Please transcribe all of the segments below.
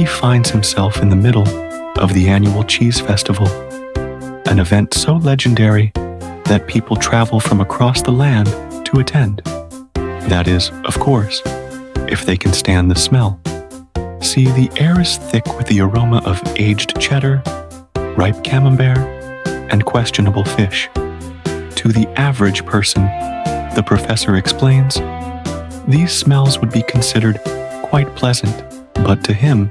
he finds himself in the middle of the annual cheese festival, an event so legendary that people travel from across the land to attend. That is, of course, if they can stand the smell. See, the air is thick with the aroma of aged cheddar, ripe camembert, and questionable fish. To the average person, the professor explains, these smells would be considered quite pleasant, but to him,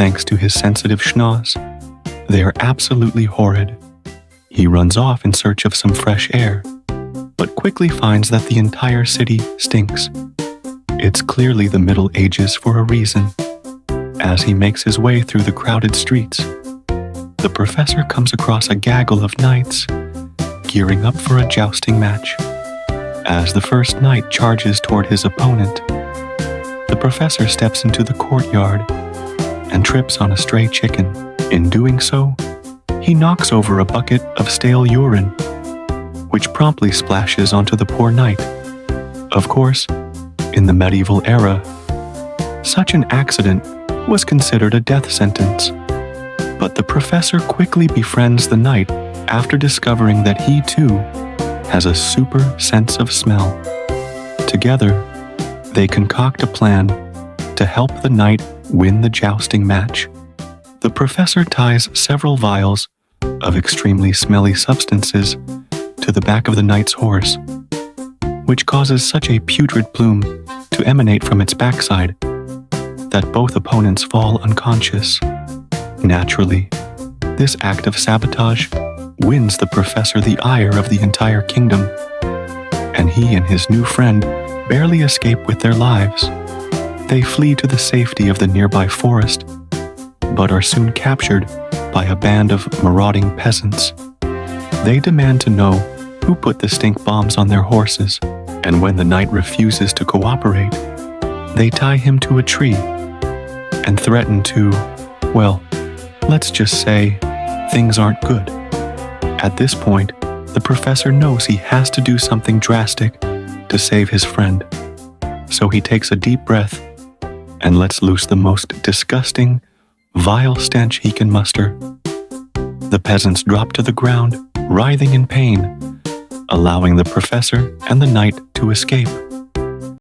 thanks to his sensitive schnoz, they are absolutely horrid. He runs off in search of some fresh air, but quickly finds that the entire city stinks. It's clearly the Middle Ages for a reason. As he makes his way through the crowded streets, the professor comes across a gaggle of knights gearing up for a jousting match. As the first knight charges toward his opponent, the professor steps into the courtyard and trips on a stray chicken. In doing so, he knocks over a bucket of stale urine, which promptly splashes onto the poor knight. Of course, in the medieval era, such an accident was considered a death sentence. But the professor quickly befriends the knight after discovering that he too has a super sense of smell. Together, they concoct a plan to help the knight win the jousting match. The professor ties several vials of extremely smelly substances to the back of the knight's horse, which causes such a putrid plume to emanate from its backside that both opponents fall unconscious. Naturally, this act of sabotage wins the professor the ire of the entire kingdom, and he and his new friend barely escape with their lives. They flee to the safety of the nearby forest, but are soon captured by a band of marauding peasants. They demand to know who put the stink bombs on their horses, and when the knight refuses to cooperate, they tie him to a tree and threaten to, well, let's just say, things aren't good. At this point, the professor knows he has to do something drastic to save his friend. So he takes a deep breath and lets loose the most disgusting, vile stench he can muster. The peasants drop to the ground, writhing in pain, allowing the professor and the knight to escape.